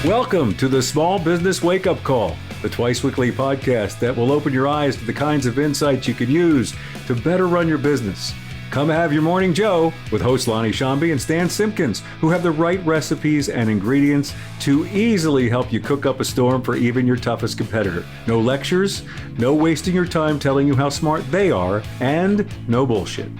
Welcome to the Small Business Wake Up Call, the twice-weekly podcast that will open your eyes to the kinds of insights you can use to better run your business. Come have your morning Joe with hosts Lonnie Shambi and Stan Simpkins, who have the right recipes and ingredients to easily help you cook up a storm for even your toughest competitor. No lectures, no wasting your time telling you how smart they are, and no bullshit.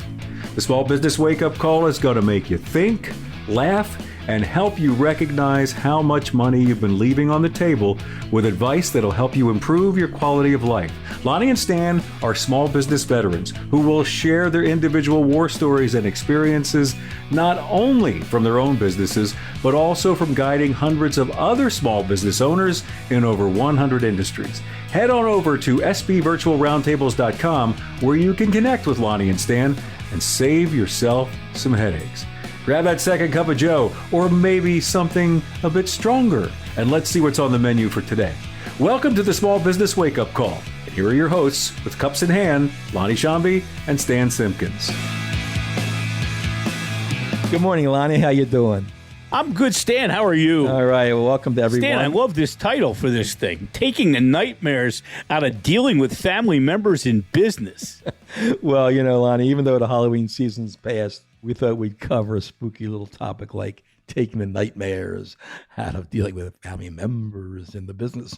The Small Business Wake Up Call is going to make you think, laugh, and help you recognize how much money you've been leaving on the table with advice that'll help you improve your quality of life. Lonnie and Stan are small business veterans who will share their individual war stories and experiences, not only from their own businesses, but also from guiding hundreds of other small business owners in over 100 industries. Head on over to sbvirtualroundtables.com where you can connect with Lonnie and Stan and save yourself some headaches. Grab that second cup of Joe, or maybe something a bit stronger, and let's see what's on the menu for today. Welcome to the Small Business Wake Up Call. And here are your hosts, with cups in hand, Lonnie Shambi and Stan Simpkins. Good morning, Lonnie. How you doing? I'm good, Stan. How are you? All right. Well, welcome to everyone. Stan, I love this title for this thing, Taking the Nightmares Out of Dealing with Family Members in Business. Well, you know, Lonnie, even though the Halloween season's passed, we thought we'd cover a spooky little topic like taking the nightmares out of dealing with family members in the business.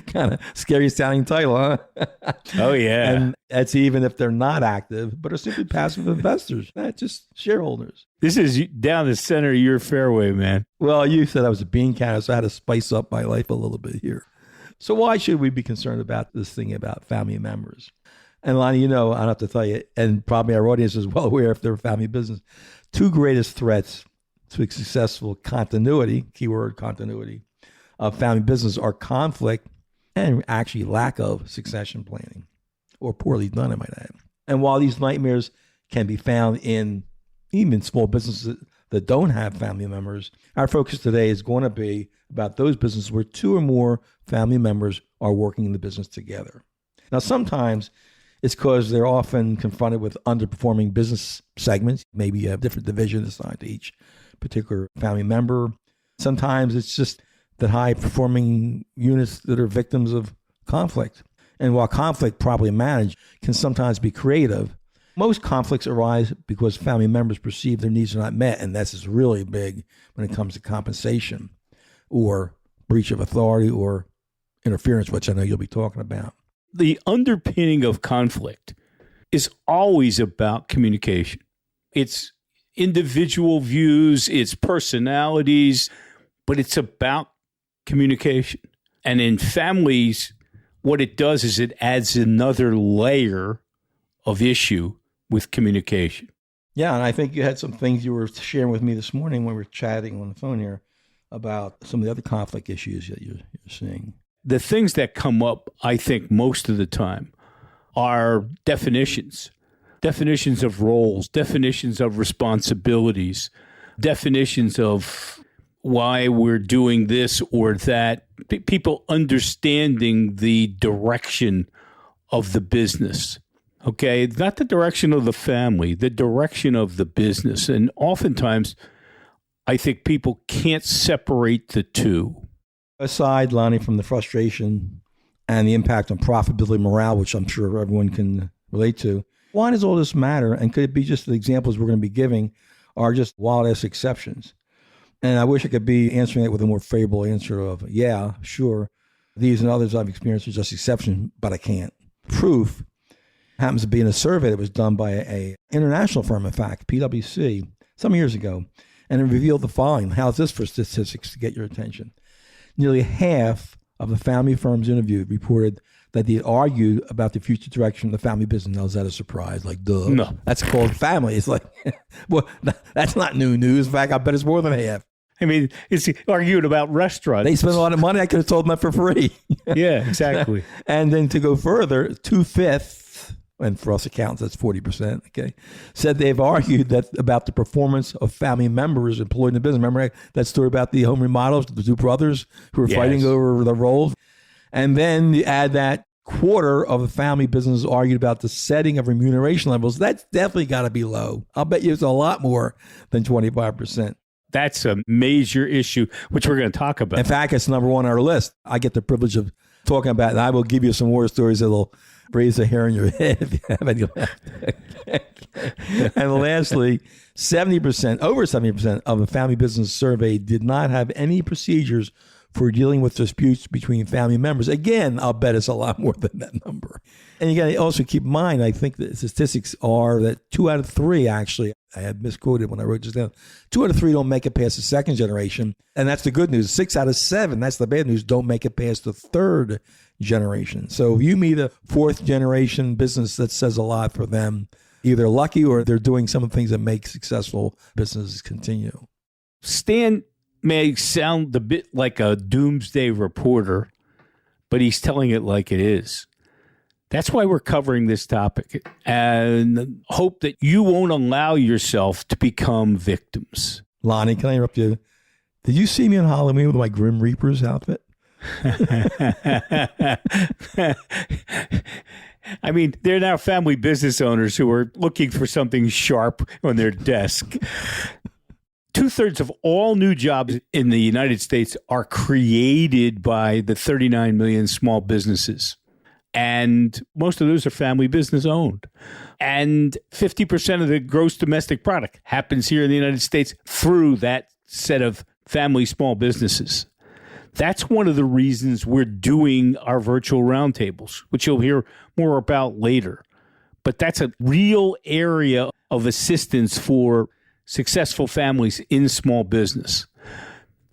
Kind of scary sounding title, huh? Oh, yeah. And that's even if they're not active, but are simply passive investors, not just shareholders. This is down the center of your fairway, man. Well, you said I was a bean counter, so I had to spice up my life a little bit here. So why should we be concerned about this thing about family members? And Lonnie, you know, I don't have to tell you, and probably our audience is well aware if they're a family business, two greatest threats to a successful continuity, keyword continuity, of family business are conflict and actually lack of succession planning, or poorly done, I might add. And while these nightmares can be found in even small businesses that don't have family members, our focus today is going to be about those businesses where two or more family members are working in the business together. Now, sometimes it's because they're often confronted with underperforming business segments. Maybe you have different divisions assigned to each particular family member. Sometimes it's just that high-performing units that are victims of conflict. And while conflict, properly managed, can sometimes be creative, most conflicts arise because family members perceive their needs are not met, and that's just really big when it comes to compensation or breach of authority or interference, which I know you'll be talking about. The underpinning of conflict is always about communication. It's individual views, it's personalities, but it's about communication. And in families, what it does is it adds another layer of issue with communication. Yeah, and I think you had some things you were sharing with me this morning when we were chatting on the phone here about some of the other conflict issues that you're seeing. The things that come up, I think, most of the time are definitions of roles, definitions of responsibilities, definitions of why we're doing this or that, people understanding the direction of the business, okay? Not the direction of the family, the direction of the business. And oftentimes, I think people can't separate the two. Aside, Lonnie, from the frustration and the impact on profitability, morale, which I'm sure everyone can relate to, why does all this matter? And could it be just the examples we're going to be giving are just wild-ass exceptions? And I wish I could be answering it with a more favorable answer of, yeah, sure, these and others I've experienced are just exceptions, but I can't. Proof happens to be in a survey that was done by a international firm, in fact, PwC, some years ago, and it revealed the following. How's this for statistics to get your attention? Nearly half of the family firms interviewed reported that they argued about the future direction of the family business. Now, is that a surprise? Like, duh. No. That's called family. It's like, well, that's not new news. In fact, I bet it's more than half. I mean, it's arguing about restaurants. They spend a lot of money. I could have told them that for free. Yeah, exactly. And then to go further, 2/5, and for us accountants, that's 40%, okay, said they've argued that about the performance of family members employed in the business. Remember that story about the home remodels, the two brothers who were fighting over the roles? And then you add that quarter of the family business argued about the setting of remuneration levels. That's definitely got to be low. I'll bet you it's a lot more than 25%. That's a major issue, which we're going to talk about. In fact, it's number one on our list. I get the privilege of talking about it, and I will give you some war stories that'll raise a hair in your head if you have any left. And lastly, 70%, over 70% of the family business survey did not have any procedures for dealing with disputes between family members. Again, I'll bet it's a lot more than that number. And you got to also keep in mind, I think the statistics are that 2 out of 3, actually, I had misquoted when I wrote this down, 2 out of 3 don't make it past the second generation. And that's the good news. 6 out of 7, that's the bad news, don't make it past the third generation. So if you meet a fourth generation business, that says a lot for them. Either lucky or they're doing some of the things that make successful businesses continue. Stan may sound a bit like a doomsday reporter, but he's telling it like it is. That's why we're covering this topic, and hope that you won't allow yourself to become victims. Lonnie, can I interrupt you? Did you see me on Halloween with my Grim Reaper's outfit? I mean, they're now family business owners who are looking for something sharp on their desk. 2/3 of all new jobs in the United States are created by the 39 million small businesses. And most of those are family business owned. And 50% of the gross domestic product happens here in the United States through that set of family small businesses. That's one of the reasons we're doing our virtual roundtables, which you'll hear more about later. But that's a real area of assistance for successful families in small business.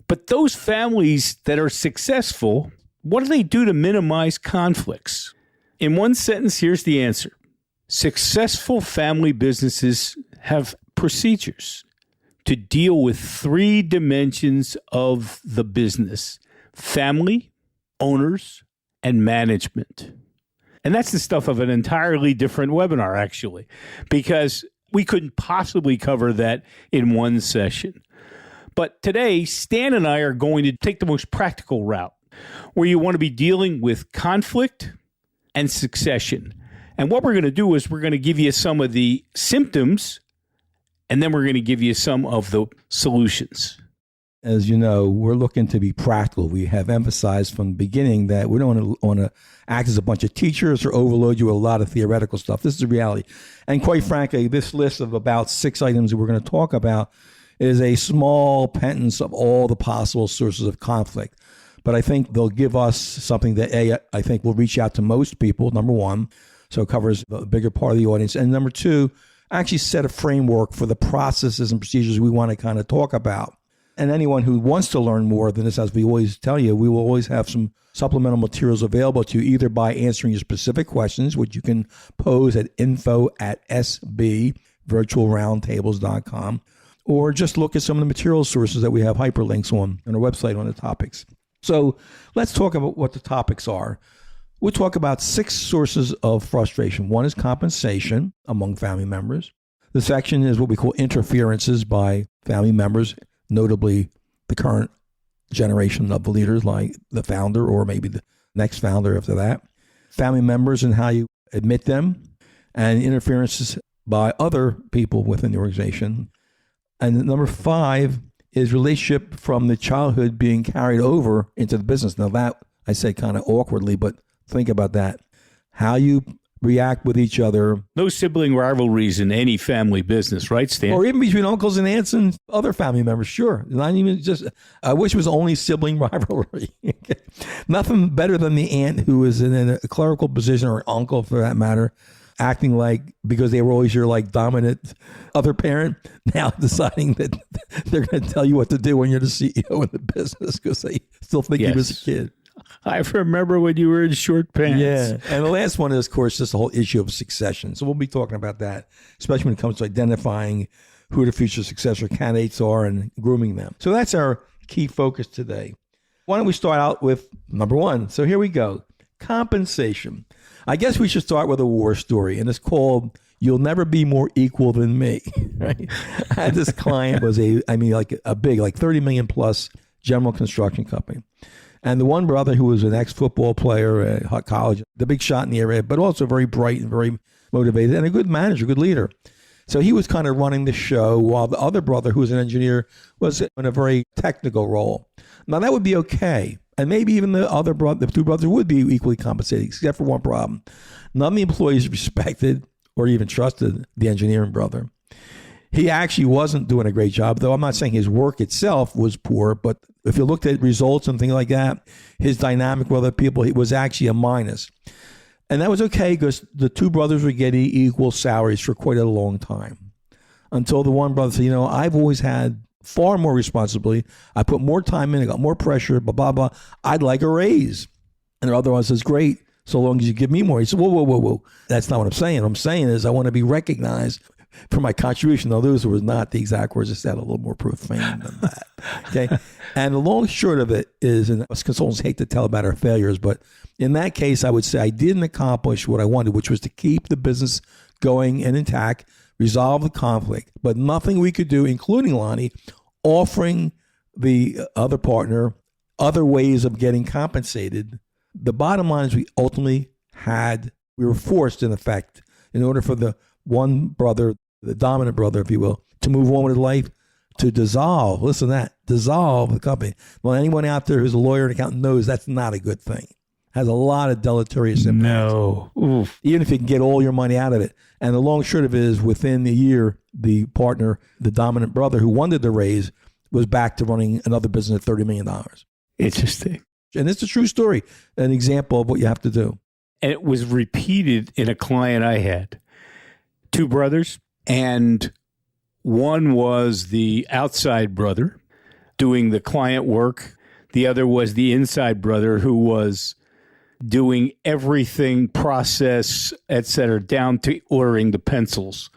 But those families that are successful, what do they do to minimize conflicts? In one sentence, here's the answer. Successful family businesses have procedures to deal with 3 dimensions of the business: family, owners, and management. And that's the stuff of an entirely different webinar, actually, because we couldn't possibly cover that in one session. But today, Stan and I are going to take the most practical route, where you want to be dealing with conflict and succession. And what we're going to do is we're going to give you some of the symptoms, and then we're going to give you some of the solutions. As you know, we're looking to be practical. We have emphasized from the beginning that we don't want to act as a bunch of teachers or overload you with a lot of theoretical stuff. This is the reality. And quite frankly, this list of about 6 items that we're going to talk about is a small pittance of all the possible sources of conflict. But I think they'll give us something that, I think will reach out to most people, number one, so it covers a bigger part of the audience. And number two, actually set a framework for the processes and procedures we want to kind of talk about. And anyone who wants to learn more than this, as we always tell you, we will always have some supplemental materials available to you, either by answering your specific questions, which you can pose at info@sbvirtualroundtables.com, or just look at some of the material sources that we have hyperlinks on our website on the topics. So let's talk about what the topics are. We'll talk about 6 sources of frustration. One is compensation among family members. The section is what we call interferences by family members, notably the current generation of leaders like the founder or maybe the next founder after that. Family members and how you admit them, and interferences by other people within the organization. And number 5 is relationship from the childhood being carried over into the business. Now that I say kind of awkwardly, but think about that. How you react with each other. No sibling rivalries in any family business, right, Stan? Or even between uncles and aunts and other family members, sure. Not even just, I wish it was only sibling rivalry. Nothing better than the aunt who is in a clerical position, or uncle for that matter, acting like, because they were always your like dominant other parent, now deciding that they're going to tell you what to do when you're the CEO in the business because they still think he was a kid. I remember when you were in short pants. Yeah. And the last one is, of course, just the whole issue of succession. So we'll be talking about that, especially when it comes to identifying who the future successor candidates are and grooming them. So that's our key focus today. Why don't we start out with number 1? So here we go. Compensation. I guess we should start with a war story, and it's called "You'll Never Be More Equal Than Me." Right? I had this client was a big, like 30 million plus general construction company. And the one brother who was an ex-football player at college, the big shot in the area, but also very bright and very motivated and a good manager, good leader, So he was kind of running the show while the other brother, who was an engineer, was in a very technical role. Now, that would be okay. And maybe even the two brothers would be equally compensated, except for one problem. None of the employees respected or even trusted the engineering brother. He actually wasn't doing a great job, though I'm not saying his work itself was poor, but if you looked at results and things like that, his dynamic with other people, it was actually a minus. And that was okay because the two brothers were getting equal salaries for quite a long time. Until the one brother said, I've always had far more responsibility. I put more time in, I got more pressure, blah, blah, blah. I'd like a raise. And the other one says, great, so long as you give me more. He said, whoa. That's not what I'm saying. What I'm saying is I want to be recognized for my contribution. Now, those was not the exact words. It's that a little more profane than that. Okay. And the long short of it is, and us consultants hate to tell about our failures, but in that case, I would say I didn't accomplish what I wanted, which was to keep the business going and intact, resolve the conflict, but nothing we could do, including Lonnie, offering the other partner other ways of getting compensated. The bottom line is we were forced, in effect, in order for the one brother, the dominant brother, if you will, to move on with life, to dissolve the company. Well, anyone out there who's a lawyer and accountant knows that's not a good thing. Has a lot of deleterious impacts. No. Oof. Even if you can get all your money out of it. And the long short of it is, within the year, the partner, the dominant brother who wanted the raise, was back to running another business at $30 million. Interesting. And it's a true story, an example of what you have to do. And it was repeated in a client I had. Two brothers, and one was the outside brother doing the client work. The other was the inside brother who was doing everything, process, etc., down to ordering the pencils.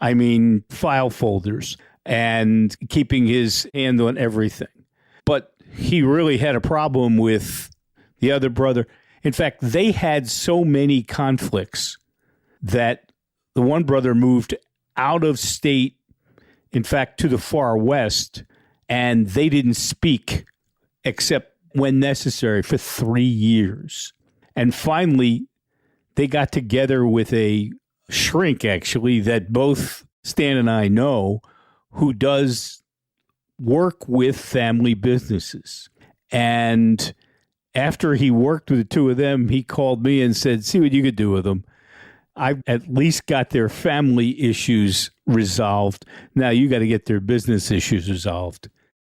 I mean, file folders and keeping his hand on everything. But he really had a problem with the other brother. In fact, they had so many conflicts that the one brother moved out of state, in fact, to the far west, and they didn't speak except when necessary for 3 years. And finally, they got together with a shrink, actually, that both Stan and I know, who does work with family businesses. And after he worked with the two of them, he called me and said, see what you could do with them. I've at least got their family issues resolved. Now you got to get their business issues resolved.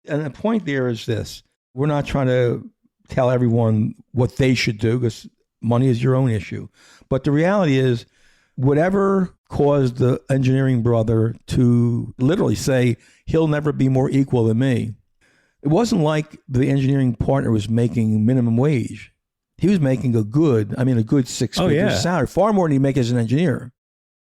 And the point there is this. We're not trying to tell everyone what they should do, because money is your own issue. But the reality is, whatever caused the engineering brother to literally say, he'll never be more equal than me, it wasn't like the engineering partner was making minimum wage. He was making a good six-figure salary, far more than he make as an engineer.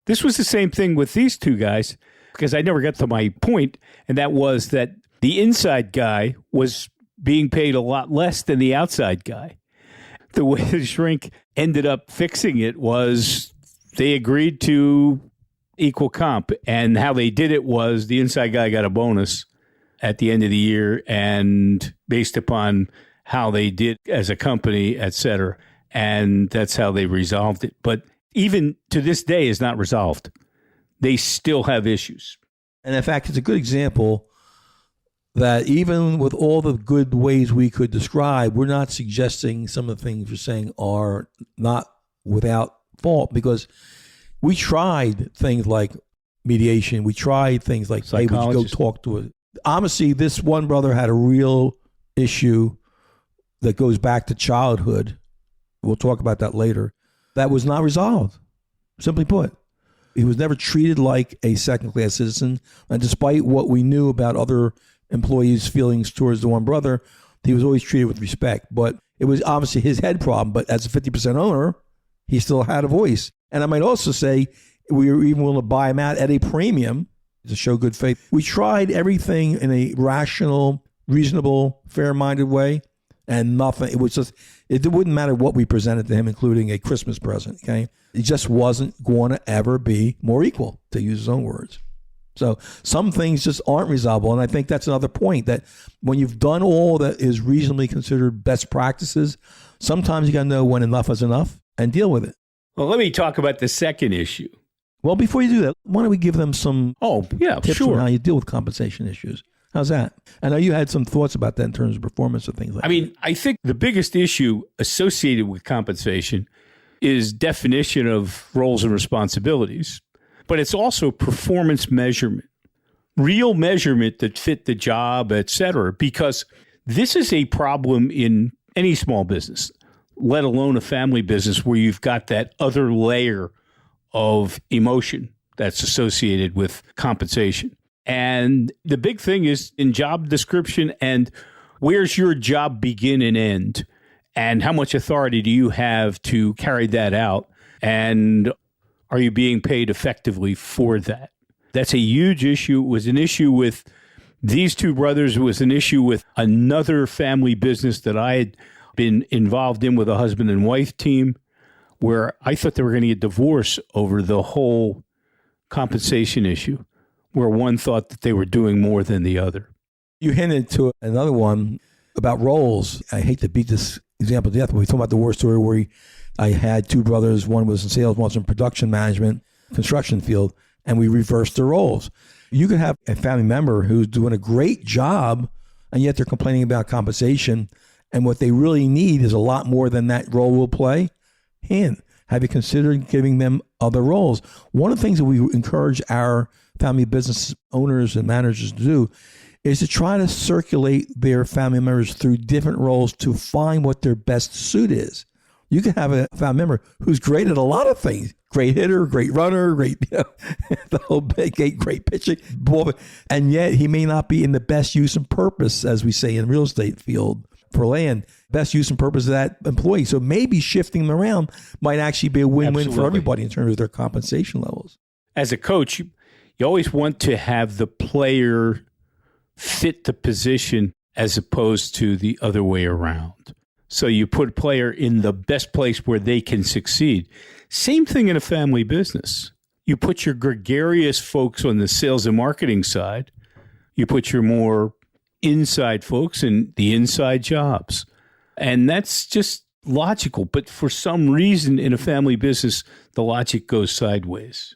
This was the same thing with these two guys, because I never got to my point, and that was that the inside guy was being paid a lot less than the outside guy. The way the shrink ended up fixing it was they agreed to equal comp, and how they did it was the inside guy got a bonus at the end of the year, and based upon how they did as a company, et cetera. And that's how they resolved it. But even to this day, is not resolved. They still have issues. And in fact, it's a good example that even with all the good ways we could describe, we're not suggesting some of the things we're saying are not without fault, because we tried things like mediation. We tried things like, hey, would you go talk to it? Honestly, this one brother had a real issue that goes back to childhood. We'll talk about that later. That was not resolved, simply put. He was never treated like a second-class citizen. And despite what we knew about other employees' feelings towards the one brother, he was always treated with respect. But it was obviously his head problem. But as a 50% owner, he still had a voice. And I might also say we were even willing to buy him out at a premium to show good faith. We tried everything in a rational, reasonable, fair-minded way. And nothing, it was just, it wouldn't matter what we presented to him, including a Christmas present, okay? It just wasn't going to ever be more equal, to use his own words. So some things just aren't resolvable. And I think that's another point, that when you've done all that is reasonably considered best practices, sometimes you got to know when enough is enough and deal with it. Well, let me talk about the second issue. Well, before you do that, why don't we give them some tips on how you deal with compensation issues? How's that? I know you had some thoughts about that in terms of performance and things like that. I mean, I think the biggest issue associated with compensation is definition of roles and responsibilities, but it's also performance measurement, real measurement that fit the job, et cetera, because this is a problem in any small business, let alone a family business where you've got that other layer of emotion that's associated with compensation. And the big thing is in job description and where's your job begin and end, and how much authority do you have to carry that out, and are you being paid effectively for that? That's a huge issue. It was an issue with these two brothers. It was an issue with another family business that I had been involved in with a husband and wife team, where I thought they were going to get divorced over the whole compensation issue, where one thought that they were doing more than the other. You hinted to another one about roles. I hate to beat this example to death, but we talk about the war story where I had two brothers. One was in sales, one was in production management, construction field, and we reversed their roles. You could have a family member who's doing a great job, and yet they're complaining about compensation, and what they really need is a lot more than that role will play. And have you considered giving them other roles? One of the things that we encourage our family business owners and managers to do is to try to circulate their family members through different roles to find what their best suit is. You can have a family member who's great at a lot of things. Great hitter, great runner, great, the whole great pitching. And yet he may not be in the best use and purpose, as we say in real estate field for land, best use and purpose of that employee. So maybe shifting them around might actually be a win-win for everybody in terms of their compensation levels. As a coach, you always want to have the player fit the position as opposed to the other way around. So you put a player in the best place where they can succeed. Same thing in a family business. You put your gregarious folks on the sales and marketing side. You put your more inside folks in the inside jobs. And that's just logical. But for some reason in a family business, the logic goes sideways.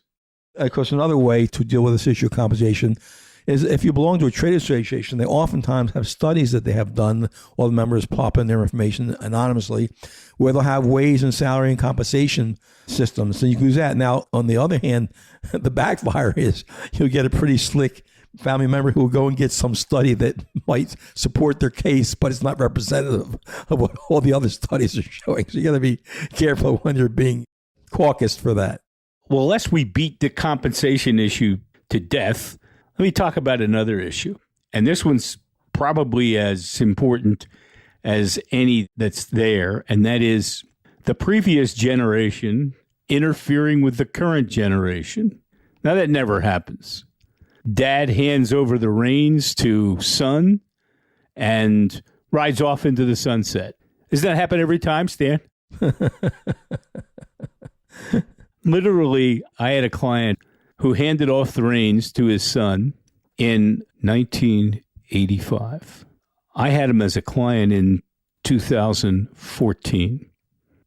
Of course, another way to deal with this issue of compensation is if you belong to a trade association, they oftentimes have studies that they have done. All the members pop in their information anonymously, where they'll have wage and salary and compensation systems. So you can use that. Now, on the other hand, the backfire is you'll get a pretty slick family member who will go and get some study that might support their case, but it's not representative of what all the other studies are showing. So you got to be careful when you're being caucused for that. Well, lest we beat the compensation issue to death, let me talk about another issue. And this one's probably as important as any that's there, and that is the previous generation interfering with the current generation. Now, that never happens. Dad hands over the reins to son and rides off into the sunset. Does that happen every time, Stan? Literally, I had a client who handed off the reins to his son in 1985. I had him as a client in 2014.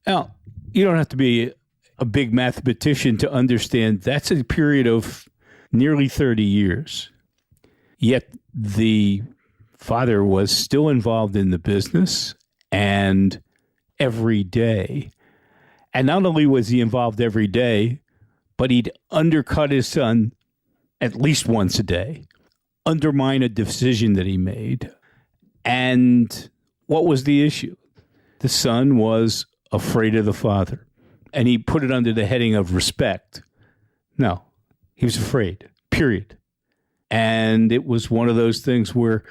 Now, you don't have to be a big mathematician to understand that's a period of nearly 30 years. Yet the father was still involved in the business and every day. And not only was he involved every day, but he'd undercut his son at least once a day, undermine a decision that he made. And what was the issue? The son was afraid of the father. And he put it under the heading of respect. No, he was afraid, period. And it was one of those things where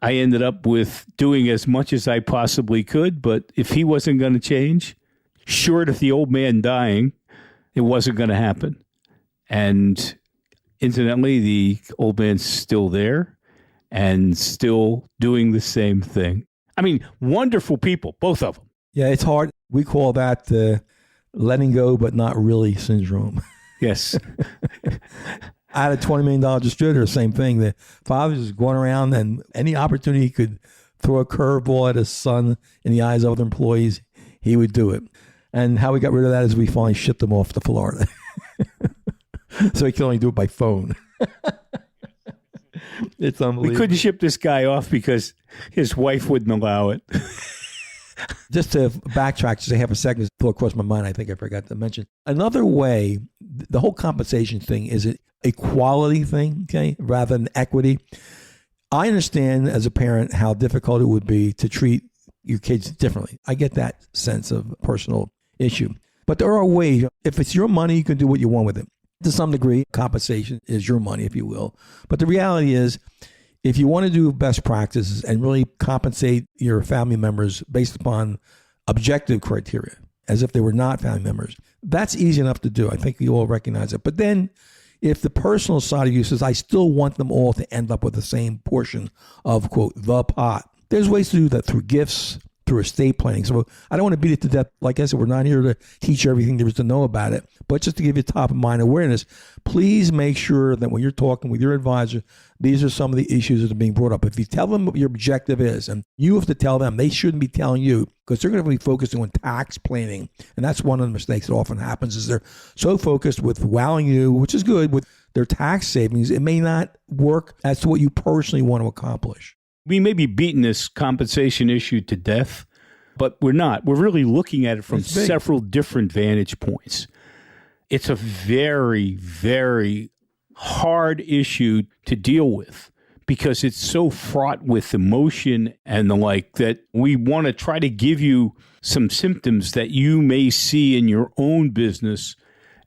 I ended up with doing as much as I possibly could, but if he wasn't going to change, short of the old man dying, it wasn't going to happen. And incidentally, the old man's still there and still doing the same thing. I mean, wonderful people, both of them. Yeah, it's hard. We call that letting go, but not really syndrome. Yes. I had a $20 million distributor, same thing. The father was going around and any opportunity he could throw a curveball at his son in the eyes of other employees, he would do it. And how we got rid of that is we finally shipped them off to Florida. So he can only do it by phone. It's unbelievable. We couldn't ship this guy off because his wife wouldn't allow it. Just to backtrack, just a half a second, flew across my mind, I think I forgot to mention. Another way, the whole compensation thing is an equality thing, okay, rather than equity. I understand as a parent how difficult it would be to treat your kids differently. I get that sense of personal issue. But there are ways. If it's your money, you can do what you want with it. To some degree, compensation is your money, if you will. But the reality is, if you want to do best practices and really compensate your family members based upon objective criteria, as if they were not family members, that's easy enough to do. I think you all recognize it. But then if the personal side of you says, I still want them all to end up with the same portion of, quote, the pot, there's ways to do that through gifts, through estate planning. So I don't want to beat it to death. Like I said, we're not here to teach everything there is to know about it, but just to give you top of mind awareness, please make sure that when you're talking with your advisor, these are some of the issues that are being brought up. If you tell them what your objective is, and you have to tell them, they shouldn't be telling you, because they're going to be focusing on tax planning. And that's one of the mistakes that often happens, is they're so focused with wowing you, which is good, with their tax savings, it may not work as to what you personally want to accomplish. We may be beating this compensation issue to death, but we're not. We're really looking at it from several different vantage points. It's a very, very hard issue to deal with because it's so fraught with emotion and the like that we want to try to give you some symptoms that you may see in your own business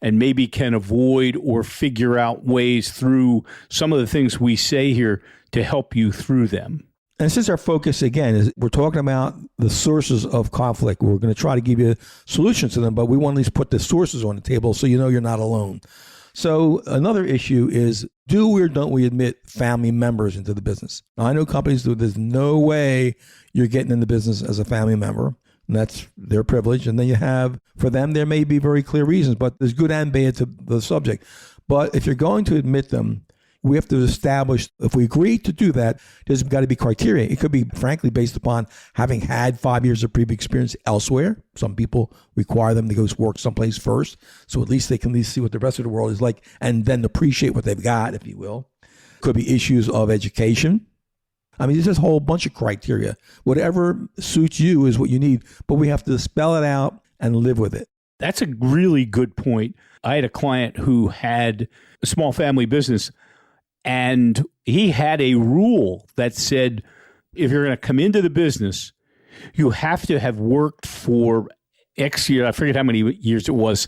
and maybe can avoid or figure out ways through some of the things we say here to help you through them. And since our focus, again, is we're talking about the sources of conflict, we're going to try to give you solutions to them, but we want to at least put the sources on the table so you know you're not alone. So another issue is, do we or don't we admit family members into the business? Now, I know companies do. There's no way you're getting in the business as a family member. And that's their privilege. And then you have, for them, there may be very clear reasons, but there's good and bad to the subject. But if you're going to admit them, we have to establish, if we agree to do that, there's got to be criteria. It could be, frankly, based upon having had 5 years of previous experience elsewhere. Some people require them to go work someplace first, so at least they can at least see what the rest of the world is like and then appreciate what they've got, if you will. Could be issues of education. I mean, there's just a whole bunch of criteria. Whatever suits you is what you need, but we have to spell it out and live with it. That's a really good point. I had a client who had a small family business, and he had a rule that said, if you're going to come into the business, you have to have worked for X year, I forget how many years it was,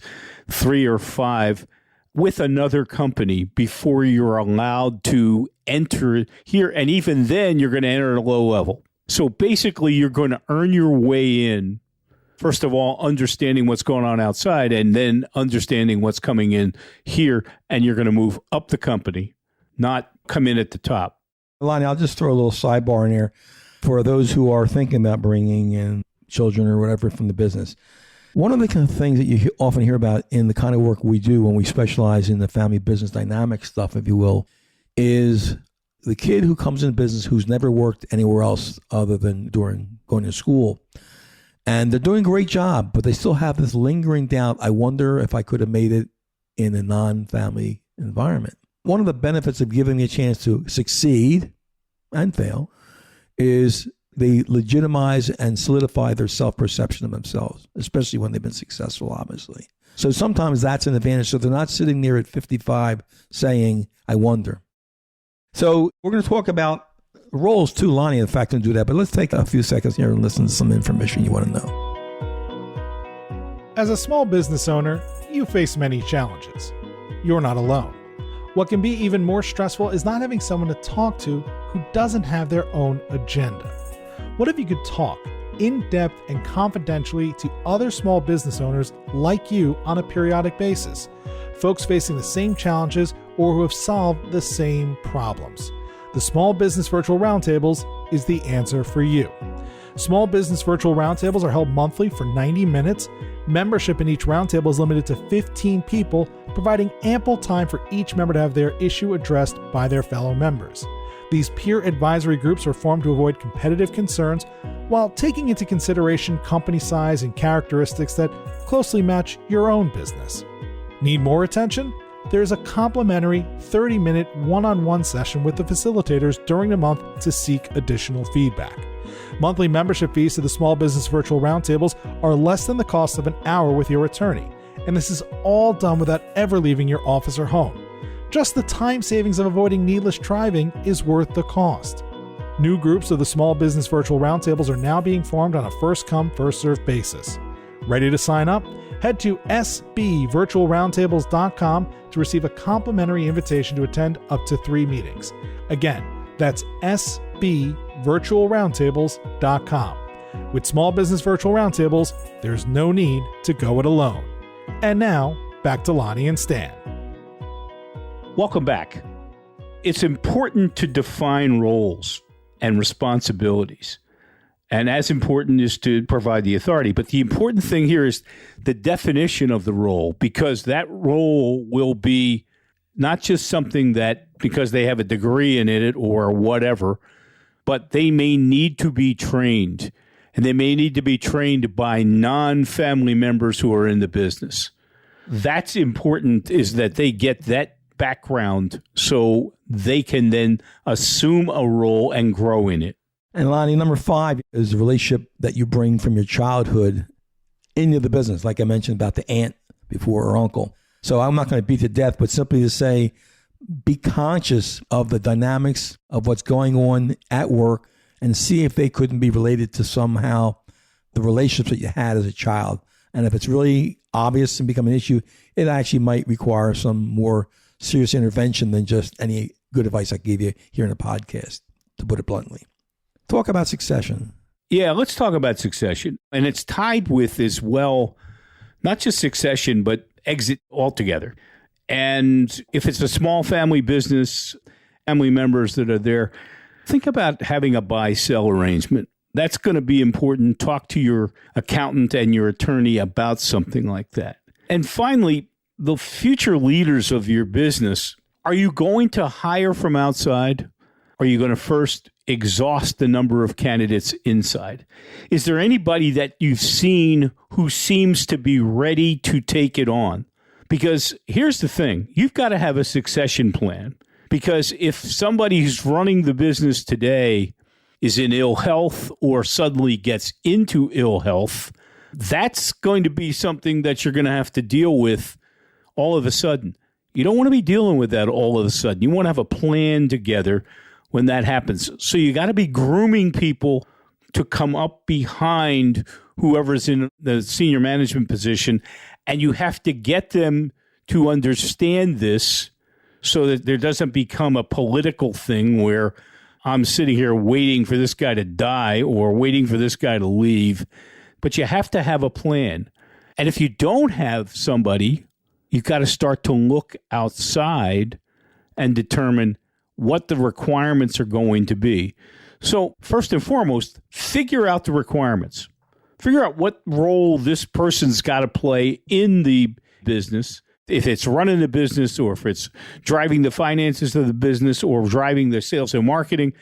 3 or 5, with another company before you're allowed to enter here. And even then, you're going to enter at a low level. So basically, you're going to earn your way in, first of all, understanding what's going on outside, and then understanding what's coming in here. And you're going to move up the company, not come in at the top. Lonnie, I'll just throw a little sidebar in here for those who are thinking about bringing in children or whatever from the business. One of the kind of things that you often hear about in the kind of work we do when we specialize in the family business dynamic stuff, if you will, is the kid who comes in business who's never worked anywhere else other than during going to school. And they're doing a great job, but they still have this lingering doubt. I wonder if I could have made it in a non-family environment. One of the benefits of giving me a chance to succeed and fail is they legitimize and solidify their self-perception of themselves, especially when they've been successful, obviously. So sometimes that's an advantage. So they're not sitting there at 55 saying, I wonder. So we're going to talk about roles too, Lonnie, in fact, and do that. But let's take a few seconds here and listen to some information you want to know. As a small business owner, you face many challenges. You're not alone. What can be even more stressful is not having someone to talk to who doesn't have their own agenda. What if you could talk in depth and confidentially to other small business owners like you on a periodic basis, folks facing the same challenges or who have solved the same problems? The Small Business Virtual Roundtables is the answer for you. Small Business Virtual Roundtables are held monthly for 90 minutes. Membership in each roundtable is limited to 15 people, providing ample time for each member to have their issue addressed by their fellow members. These peer advisory groups are formed to avoid competitive concerns while taking into consideration company size and characteristics that closely match your own business. Need more attention? There's a complimentary 30-minute one-on-one session with the facilitators during the month to seek additional feedback. Monthly membership fees to the Small Business Virtual Roundtables are less than the cost of an hour with your attorney, and this is all done without ever leaving your office or home. Just the time savings of avoiding needless driving is worth the cost. New groups of the Small Business Virtual Roundtables are now being formed on a first-come, first-served basis. Ready to sign up? Head to sbvirtualroundtables.com to receive a complimentary invitation to attend up to 3 meetings. Again, that's sbvirtualroundtables.com. With Small Business Virtual Roundtables, there's no need to go it alone. And now, back to Lonnie and Stan. Welcome back. It's important to define roles and responsibilities. And as important is to provide the authority. But the important thing here is the definition of the role, because that role will be not just something that because they have a degree in it or whatever, but they may need to be trained. And they may need to be trained by non-family members who are in the business. That's important, is that they get that background so they can then assume a role and grow in it. And Lonnie, number 5 is the relationship that you bring from your childhood into the business, like I mentioned about the aunt before or uncle. So I'm not going to beat to death, but simply to say, be conscious of the dynamics of what's going on at work and see if they couldn't be related to somehow the relationships that you had as a child. And if it's really obvious and become an issue, it actually might require some more serious intervention than just any good advice I gave you here in a podcast, to put it bluntly. Talk about succession. Yeah, let's talk about succession. And it's tied with as well, not just succession, but exit altogether. And if it's a small family business, family members that are there, think about having a buy-sell arrangement. That's going to be important. Talk to your accountant and your attorney about something like that. And finally, the future leaders of your business, are you going to hire from outside? Are you going to first exhaust the number of candidates inside? Is there anybody that you've seen who seems to be ready to take it on? Because here's the thing, you've got to have a succession plan. Because if somebody who's running the business today is in ill health or suddenly gets into ill health, that's going to be something that you're going to have to deal with all of a sudden. You don't want to be dealing with that all of a sudden. You want to have a plan together when that happens. So you got to be grooming people to come up behind whoever's in the senior management position, and you have to get them to understand this so that there doesn't become a political thing where I'm sitting here waiting for this guy to die or waiting for this guy to leave. But you have to have a plan. And if you don't have somebody, you've got to start to look outside and determine what the requirements are going to be. So first and foremost, figure out the requirements. Figure out what role this person's got to play in the business. If it's running the business or if it's driving the finances of the business or driving the sales and marketing,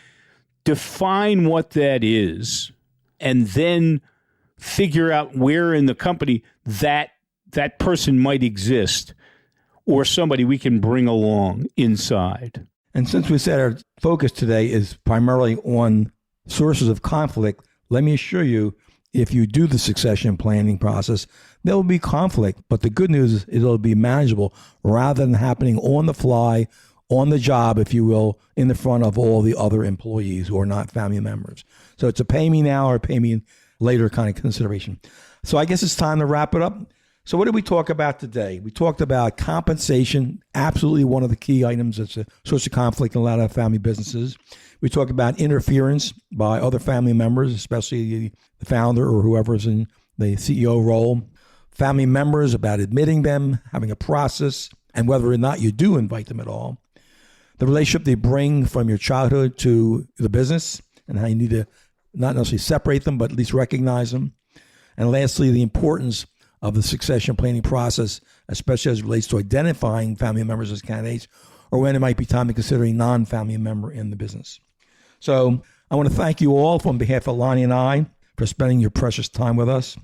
define what that is and then figure out where in the company that person might exist or somebody we can bring along inside. And since we said our focus today is primarily on sources of conflict, let me assure you, if you do the succession planning process, there will be conflict. But the good news is it'll be manageable rather than happening on the fly, on the job, if you will, in the front of all the other employees who are not family members. So it's a pay me now or pay me later kind of consideration. So I guess it's time to wrap it up. So what did we talk about today? We talked about compensation, absolutely one of the key items that's a source of conflict in a lot of family businesses. We talked about interference by other family members, especially the founder or whoever's in the CEO role. Family members, about admitting them, having a process, and whether or not you do invite them at all. The relationship they bring from your childhood to the business and how you need to not necessarily separate them, but at least recognize them. And lastly, the importance of the succession planning process, especially as it relates to identifying family members as candidates, or when it might be time to consider a non-family member in the business. So I want to thank you all on behalf of Lonnie and I for spending your precious time with us.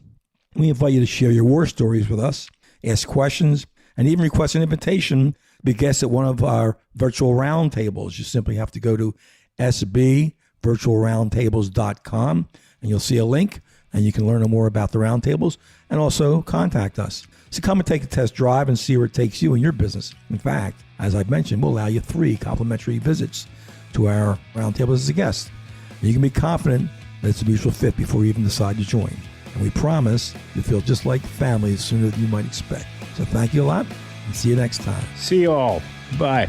We invite you to share your war stories with us, ask questions, and even request an invitation be guests at one of our virtual roundtables. You simply have to go to sbvirtualroundtables.com and you'll see a link and you can learn more about the roundtables and also contact us. So come and take a test drive and see where it takes you and your business. In fact, as I've mentioned, we'll allow you 3 complimentary visits to our roundtables as a guest. And you can be confident that it's a mutual fit before you even decide to join. And we promise you'll feel just like family sooner than you might expect. So thank you a lot and see you next time. See you all. Bye.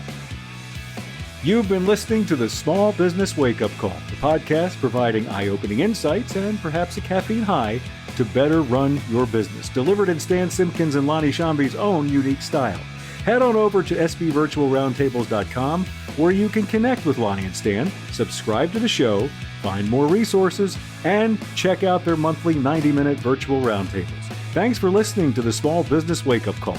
You've been listening to the Small Business Wake Up Call, the podcast providing eye-opening insights and perhaps a caffeine high to better run your business, delivered in Stan Simpkins and Lonnie Shambi's own unique style. Head on over to sbvirtualroundtables.com where you can connect with Lonnie and Stan, subscribe to the show, find more resources, and check out their monthly 90-minute virtual roundtables. Thanks for listening to the Small Business Wake Up Call.